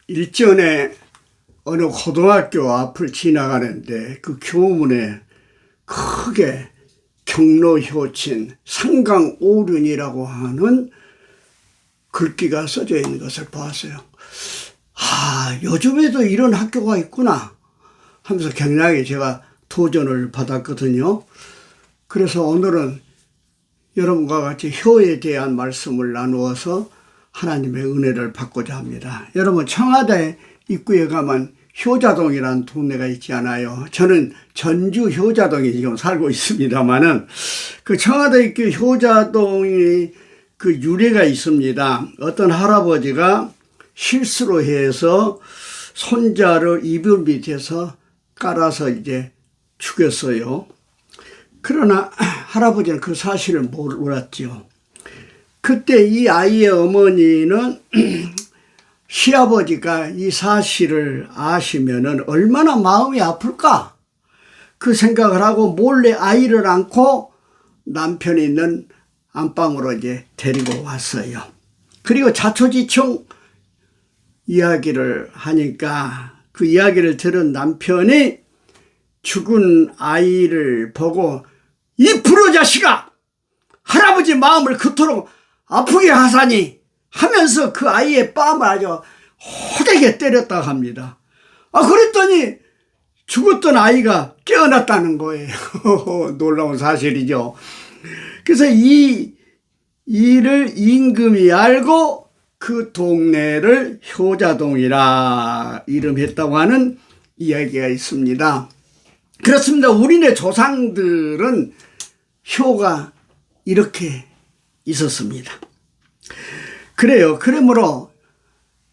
일전에 어느 고등학교 앞을 지나가는데 그 교문에 크게 경로효친 상강오륜이라고 하는 글귀가 써져 있는 것을 보았어요. 요즘에도 이런 학교가 있구나 하면서 굉장히 제가 도전을 받았거든요. 그래서 오늘은 여러분과 같이 효에 대한 말씀을 나누어서 하나님의 은혜를 받고자 합니다. 여러분, 청와대 입구에 가면 효자동이라는 동네가 있지 않아요? 저는 전주 효자동에 지금 살고 있습니다만은 그 청와대 입구 효자동이 그 유래가 있습니다. 어떤 할아버지가 실수로 해서 손자를 이불 밑에서 깔아서 이제 죽였어요. 그러나 할아버지는 그 사실을 몰랐죠. 그때 이 아이의 어머니는 시아버지가 이 사실을 아시면은 얼마나 마음이 아플까? 그 생각을 하고 몰래 아이를 안고 남편이 있는 안방으로 이제 데리고 왔어요. 그리고 자초지총 이야기를 하니까 그 이야기를 들은 남편이 죽은 아이를 보고 이 불효자식아! 할아버지 마음을 그토록 아프게 하사니 하면서 그 아이의 뺨을 아주 호되게 때렸다고 합니다. 그랬더니 죽었던 아이가 깨어났다는 거예요. 놀라운 사실이죠. 그래서 이 일을 임금이 알고 그 동네를 효자동이라 이름했다고 하는 이야기가 있습니다. 그렇습니다. 우리네 조상들은 효가 이렇게 있었습니다. 그래요. 그러므로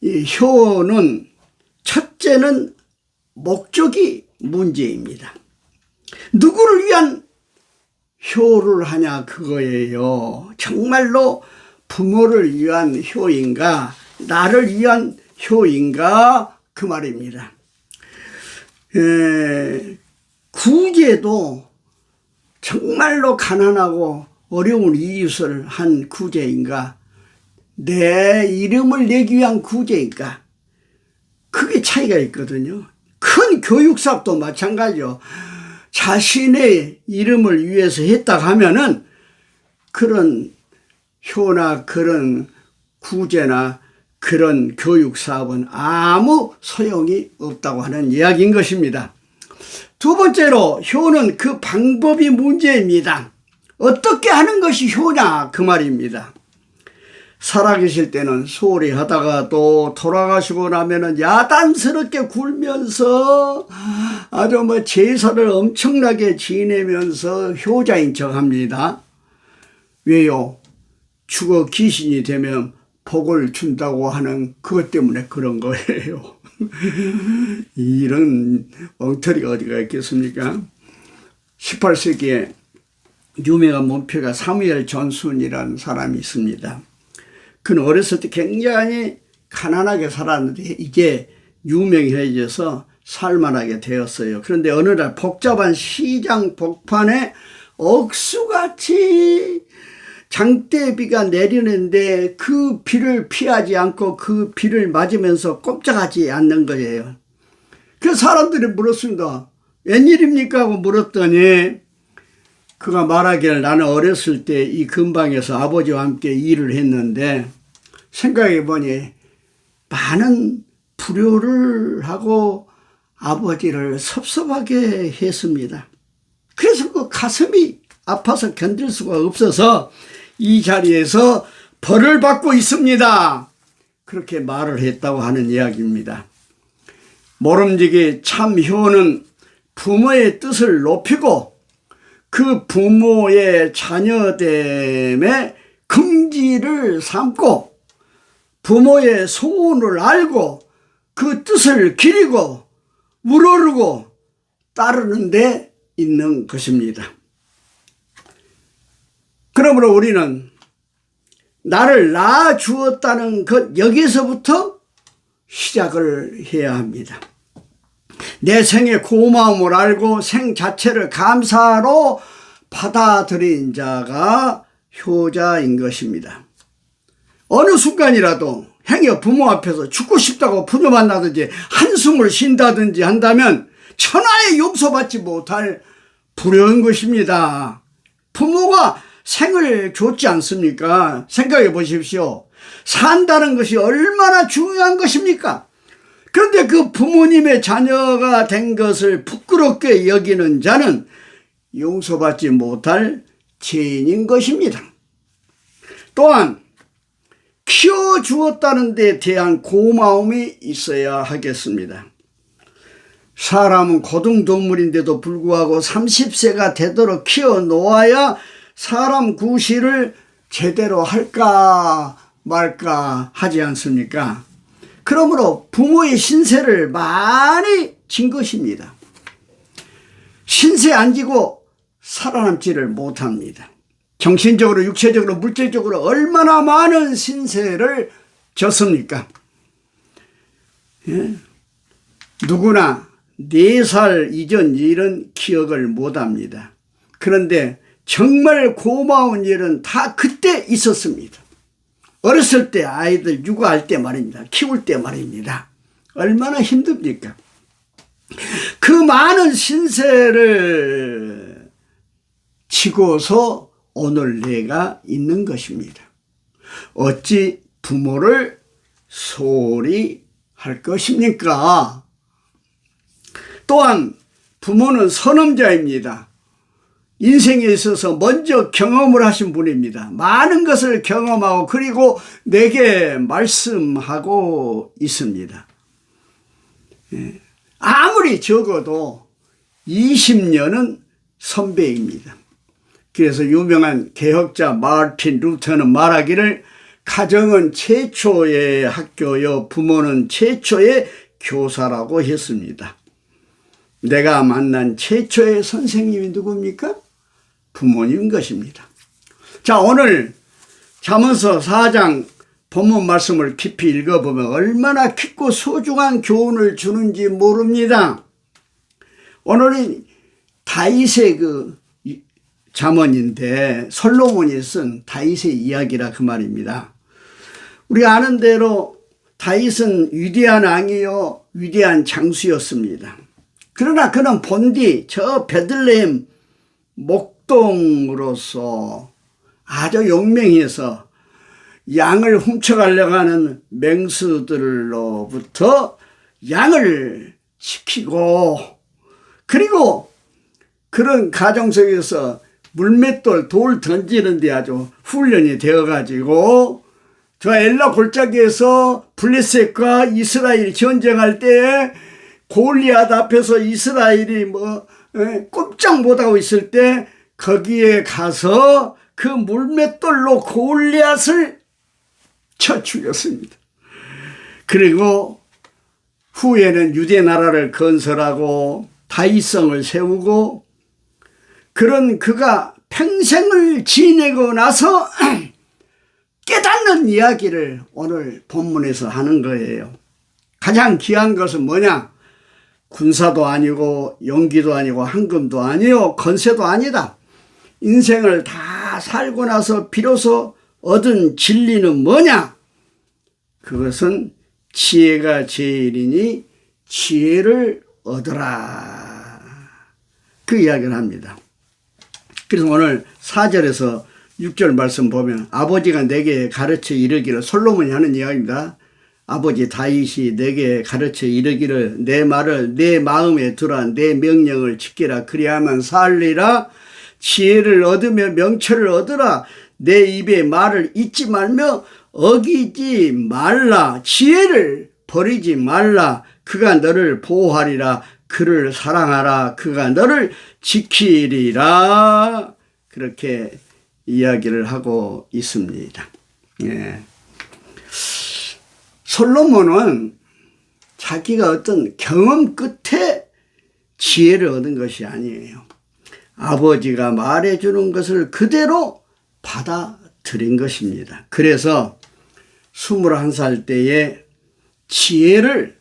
이 효는 첫째는 목적이 문제입니다. 누구를 위한 효를 하냐 그거예요. 정말로 부모를 위한 효인가 나를 위한 효인가 그 말입니다. 구제도 정말로 가난하고 어려운 이웃을 한 구제인가 내 이름을 내기 위한 구제인가 그게 차이가 있거든요. 큰 교육사업도 마찬가지요. 자신의 이름을 위해서 했다 하면은 그런 효나 그런 구제나 그런 교육사업은 아무 소용이 없다고 하는 이야기인 것입니다. 두 번째로 효는 그 방법이 문제입니다. 어떻게 하는 것이 효냐 그 말입니다. 살아계실 때는 소홀히 하다가 또 돌아가시고 나면은 야단스럽게 굴면서 아주 제사를 엄청나게 지내면서 효자인 척 합니다. 왜요? 죽어 귀신이 되면 복을 준다고 하는 그것 때문에 그런 거예요. 이런 엉터리가 어디가 있겠습니까? 18세기에 유명한 문표가 사무엘 존슨이라는 사람이 있습니다. 그는 어렸을 때 굉장히 가난하게 살았는데 이제 유명해져서 살만하게 되었어요. 그런데 어느 날 복잡한 시장 복판에 억수같이 장대비가 내리는데 그 비를 피하지 않고 그 비를 맞으면서 꼼짝하지 않는 거예요. 그래서 사람들이 물었습니다. 웬일입니까? 하고 물었더니 그가 말하기를 나는 어렸을 때 이 근방에서 아버지와 함께 일을 했는데 생각해 보니 많은 불효를 하고 아버지를 섭섭하게 했습니다. 그래서 그 가슴이 아파서 견딜 수가 없어서 이 자리에서 벌을 받고 있습니다. 그렇게 말을 했다고 하는 이야기입니다. 모름지기 참 효는 부모의 뜻을 높이고 그 부모의 자녀됨의 긍지를 삼고 부모의 소원을 알고 그 뜻을 기리고 우러르고 따르는 데 있는 것입니다. 그러므로 우리는 나를 낳아 주었다는 것 여기서부터 시작을 해야 합니다. 내 생의 고마움을 알고 생 자체를 감사로 받아들인 자가 효자인 것입니다. 어느 순간이라도 행여 부모 앞에서 죽고 싶다고 분노만나든지 한숨을 쉰다든지 한다면 천하에 용서받지 못할 불효인 것입니다. 부모가 생을 줬지 않습니까? 생각해 보십시오. 산다는 것이 얼마나 중요한 것입니까? 그런데 그 부모님의 자녀가 된 것을 부끄럽게 여기는 자는 용서받지 못할 죄인인 것입니다. 또한 키워주었다는 데 대한 고마움이 있어야 하겠습니다. 사람은 고등동물인데도 불구하고 30세가 되도록 키워놓아야 사람 구실을 제대로 할까 말까 하지 않습니까? 그러므로 부모의 신세를 많이 진 것입니다. 신세 안 지고 살아남지를 못합니다. 정신적으로, 육체적으로, 물질적으로 얼마나 많은 신세를 졌습니까? 예? 누구나 4살 이전 일은 기억을 못합니다. 그런데 정말 고마운 일은 다 그때 있었습니다. 어렸을 때 아이들 육아할 때 말입니다. 키울 때 말입니다. 얼마나 힘듭니까? 그 많은 신세를 지고서 오늘 내가 있는 것입니다. 어찌 부모를 소홀히 할 것입니까? 또한 부모는 선험자입니다. 인생에 있어서 먼저 경험을 하신 분입니다. 많은 것을 경험하고 그리고 내게 말씀하고 있습니다. 아무리 적어도 20년은 선배입니다. 그래서 유명한 개혁자 마르틴 루터는 말하기를 가정은 최초의 학교요 부모는 최초의 교사라고 했습니다. 내가 만난 최초의 선생님이 누굽니까? 부모님인 것입니다. 자, 오늘 잠언서 4장 본문 말씀을 깊이 읽어보면 얼마나 깊고 소중한 교훈을 주는지 모릅니다. 오늘은 다윗의 그 잠언인데 솔로몬이 쓴 다윗의 이야기라 그 말입니다. 우리가 아는 대로 다윗은 위대한 왕이요 위대한 장수였습니다. 그러나 그는 본디 저 베들레헴 목동으로서 아주 용맹해서 양을 훔쳐가려고 하는 맹수들로부터 양을 지키고 그리고 그런 가정 속에서 물맷돌 돌 던지는 데 아주 훈련이 되어가지고 저 엘라 골짜기에서 블레셋과 이스라엘이 전쟁할 때 골리앗 앞에서 이스라엘이 꼼짝 못하고 있을 때 거기에 가서 그 물맷돌로 골리앗을 쳐 죽였습니다. 그리고 후에는 유대 나라를 건설하고 다윗성을 세우고 그런 그가 평생을 지내고 나서 깨닫는 이야기를 오늘 본문에서 하는 거예요. 가장 귀한 것은 뭐냐? 군사도 아니고 용기도 아니고 황금도 아니요 건세도 아니다. 인생을 다 살고 나서 비로소 얻은 진리는 뭐냐? 그것은 지혜가 제일이니 지혜를 얻으라. 그 이야기를 합니다. 그래서 오늘 4절에서 6절 말씀 보면 아버지가 내게 가르쳐 이르기를 솔로몬이 하는 이야기입니다. 아버지 다윗이 내게 가르쳐 이르기를 내 말을 내 마음에 두라 내 명령을 지키라 그리하면 살리라 지혜를 얻으며 명철을 얻으라 내 입에 말을 잊지 말며 어기지 말라 지혜를 버리지 말라 그가 너를 보호하리라 그를 사랑하라 그가 너를 지키리라 그렇게 이야기를 하고 있습니다. 예. 솔로몬은 자기가 어떤 경험 끝에 지혜를 얻은 것이 아니에요. 아버지가 말해주는 것을 그대로 받아들인 것입니다. 그래서 21살 때에 지혜를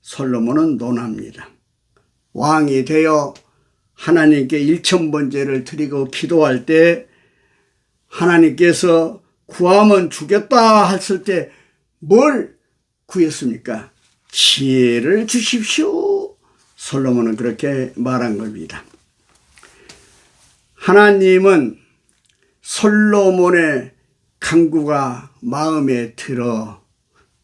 솔로몬은 논합니다. 왕이 되어 하나님께 1000번제를 드리고 기도할 때 하나님께서 구하면 주겠다 했을 때 뭘 구했습니까? 지혜를 주십시오. 솔로몬은 그렇게 말한 겁니다. 하나님은 솔로몬의 간구가 마음에 들어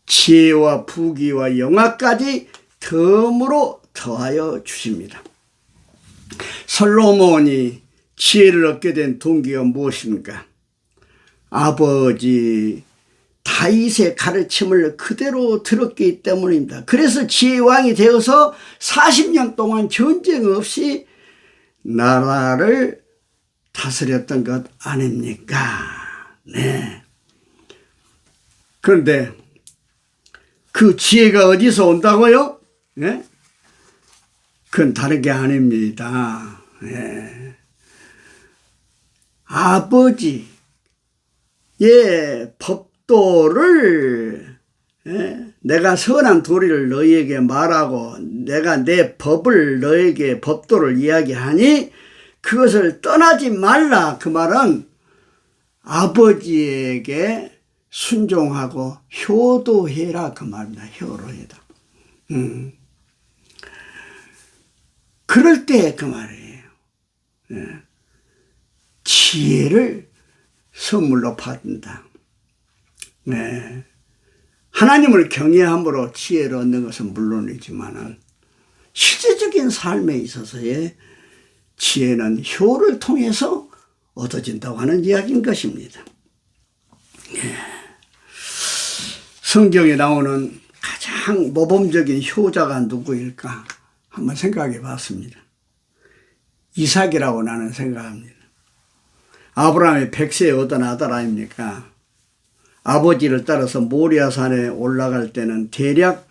지혜와 부귀와 영화까지 덤으로 더하여 주십니다. 솔로몬이 지혜를 얻게 된 동기가 무엇입니까? 아버지 다윗의 가르침을 그대로 들었기 때문입니다. 그래서 지혜왕이 되어서 40년 동안 전쟁 없이 나라를 다스렸던 것 아닙니까? 네. 그런데 그 지혜가 어디서 온다고요? 네? 그건 다른 게 아닙니다. 네. 아버지의 법도를 내가 선한 도리를 너희에게 말하고 내가 내 법을 너희에게 법도를 이야기하니 그것을 떠나지 말라. 그 말은 아버지에게 순종하고 효도해라 그 말입니다. 효도해라. 그럴 때 그 말이에요. 지혜를 선물로 받는다. 네. 하나님을 경외함으로 지혜를 얻는 것은 물론이지만 실제적인 삶에 있어서의 지혜는 효를 통해서 얻어진다고 하는 이야기인 것입니다. 네. 성경에 나오는 가장 모범적인 효자가 누구일까 한번 생각해 봤습니다. 이삭이라고 나는 생각합니다. 아브라함의 100세에 얻은 아들 아닙니까? 아버지를 따라서 모리아산에 올라갈 때는 대략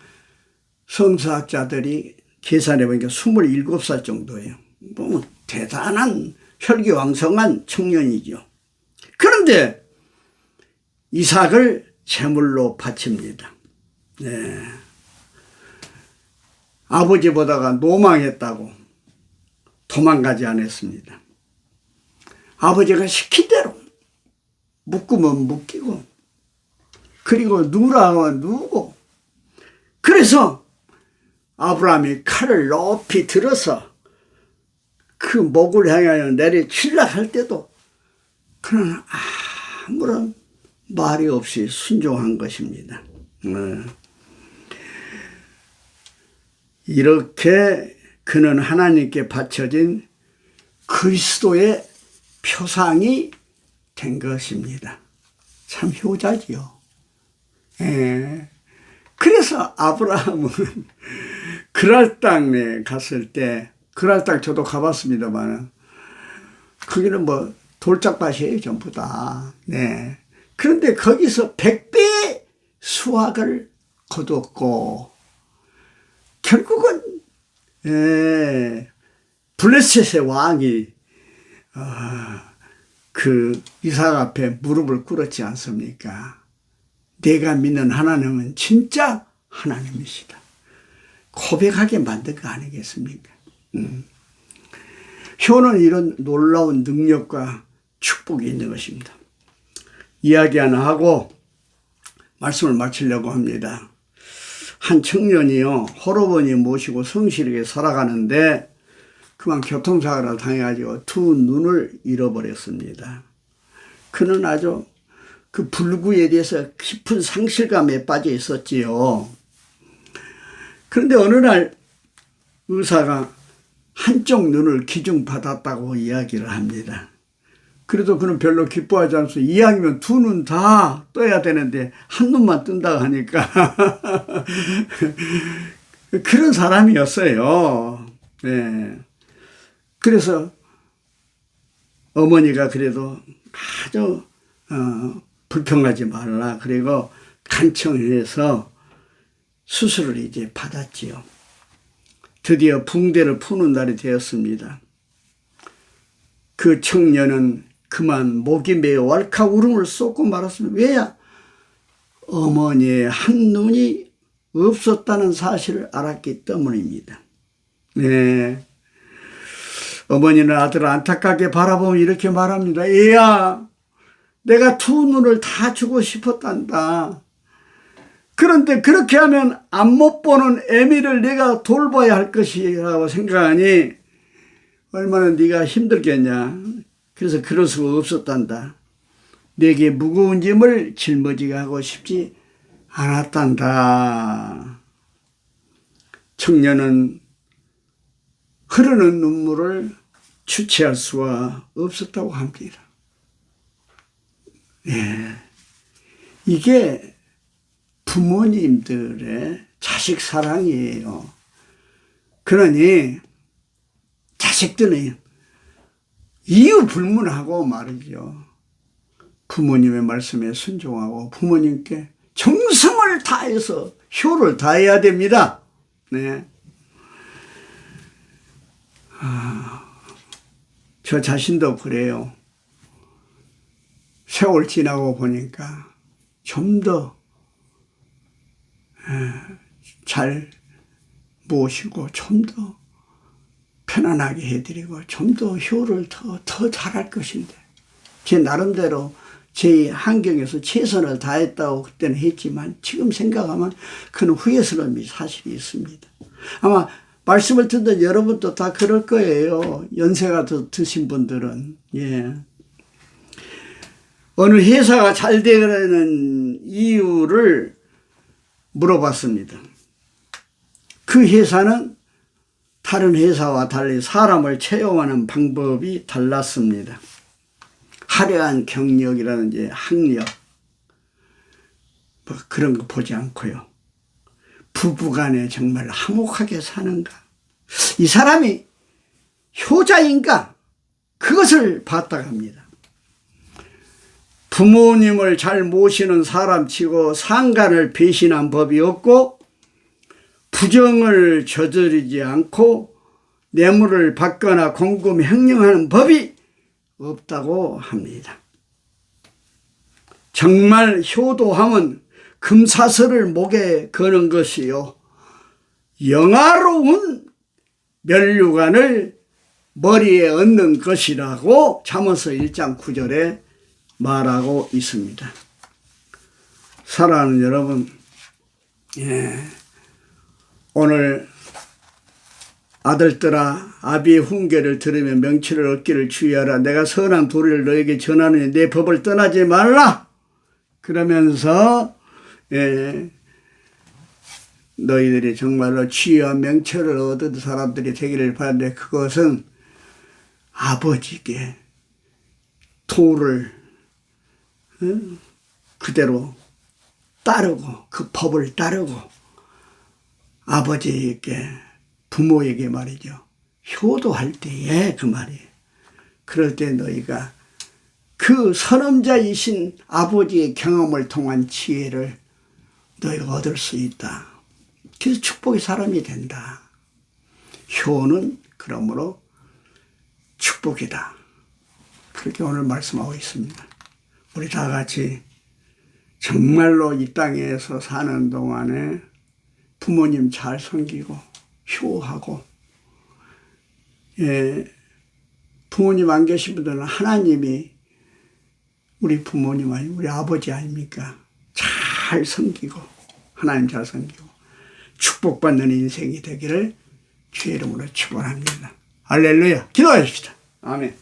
성서학자들이 계산해 보니까 27살 정도예요. 뭐 대단한 혈기왕성한 청년이죠. 그런데 이삭을 제물로 바칩니다. 네. 아버지보다가 노망했다고 도망가지 않았습니다. 아버지가 시킨 대로 묶으면 묶이고 그리고 누라면 누고 그래서 아브라함이 칼을 높이 들어서 그 목을 향하여 내리치려 할 때도 그는 아무런 말이 없이 순종한 것입니다. 이렇게 그는 하나님께 바쳐진 그리스도의 표상이 된 것입니다. 참 효자지요. 그래서 아브라함은 그랄 땅에 갔을 때, 그랄 땅 저도 가봤습니다만, 거기는 뭐 돌짝밭이에요, 전부 다. 네. 그런데 거기서 100배의 수확을 거뒀고, 결국은, 블레셋의 왕이, 그 이삭 앞에 무릎을 꿇었지 않습니까? 내가 믿는 하나님은 진짜 하나님이시다. 고백하게 만든 거 아니겠습니까? 효는 이런 놀라운 능력과 축복이 있는 것입니다. 이야기 하나 하고 말씀을 마치려고 합니다. 한 청년이요, 호러번이 모시고 성실하게 살아가는데 그만 교통사고를 당해가지고 두 눈을 잃어버렸습니다. 그는 아주 그 불구에 대해서 깊은 상실감에 빠져 있었지요. 그런데 어느 날 의사가 한쪽 눈을 기증받았다고 이야기를 합니다. 그래도 그는 별로 기뻐하지 않아서 이왕이면 두 눈 다 떠야 되는데 한 눈만 뜬다고 하니까 그런 사람이었어요. 네. 그래서 어머니가 그래도 아주 불평하지 말라. 그리고 간청을 해서 수술을 이제 받았지요. 드디어 붕대를 푸는 날이 되었습니다. 그 청년은 그만 목이 메어 왈칵 울음을 쏟고 말았습니다. 왜야? 어머니의 한 눈이 없었다는 사실을 알았기 때문입니다. 네. 어머니는 아들을 안타깝게 바라보며 이렇게 말합니다. 얘야, 내가 두 눈을 다 주고 싶었단다. 그런데 그렇게 하면 안 못 보는 애미를 내가 돌봐야 할 것이라고 생각하니 얼마나 네가 힘들겠냐. 그래서 그럴 수가 없었단다. 내게 무거운 짐을 짊어지게 하고 싶지 않았단다. 청년은 흐르는 눈물을 주체할 수가 없었다고 합니다. 예. 이게 부모님들의 자식 사랑이에요. 그러니 자식들은 이유 불문하고 말이죠. 부모님의 말씀에 순종하고 부모님께 정성을 다해서 효를 다해야 됩니다. 네. 저 자신도 그래요. 세월 지나고 보니까 좀 더 잘 모시고 좀 더 편안하게 해드리고 좀 더 효를 더 잘할 것인데 제 나름대로 제 환경에서 최선을 다했다고 그때는 했지만 지금 생각하면 그는 후회스러움이 사실이 있습니다. 아마 말씀을 듣는 여러분도 다 그럴 거예요. 연세가 더 드신 분들은. 예. 어느 회사가 잘 되는 이유를 물어봤습니다. 그 회사는 다른 회사와 달리 사람을 채용하는 방법이 달랐습니다. 화려한 경력이라든지 학력 뭐 그런 거 보지 않고요. 부부간에 정말 화목하게 사는가, 이 사람이 효자인가, 그것을 봤다고 합니다. 부모님을 잘 모시는 사람치고 상간을 배신한 법이 없고 부정을 저지르지 않고 뇌물을 받거나 공금 횡령하는 법이 없다고 합니다. 정말 효도함은 금사슬을 목에 거는 것이요 영화로운 면류관을 머리에 얹는 것이라고 잠언서 1장 9절에 말하고 있습니다. 사랑하는 여러분, 오늘 아들들아 아비의 훈계를 들으며 명철을 얻기를 주의하라. 내가 선한 도리를 너에게 전하느니 내 법을 떠나지 말라. 그러면서 너희들이 정말로 지혜와 명철을 얻은 사람들이 되기를 바라는데 그것은 아버지께 도를 그대로 따르고 그 법을 따르고 아버지에게 부모에게 말이죠. 효도할 때에 그 말이에요. 그럴 때 너희가 그 선험자이신 아버지의 경험을 통한 지혜를 너희가 얻을 수 있다. 그래서 축복의 사람이 된다. 효는 그러므로 축복이다. 그렇게 오늘 말씀하고 있습니다. 우리 다 같이 정말로 이 땅에서 사는 동안에 부모님 잘 섬기고 효하고, 부모님 안 계신 분들은 하나님이 우리 부모님 아니 우리 아버지 아닙니까? 잘 섬기고 하나님 잘 섬기고 축복받는 인생이 되기를 주의 이름으로 축원합니다. 할렐루야. 기도하십시다. 아멘.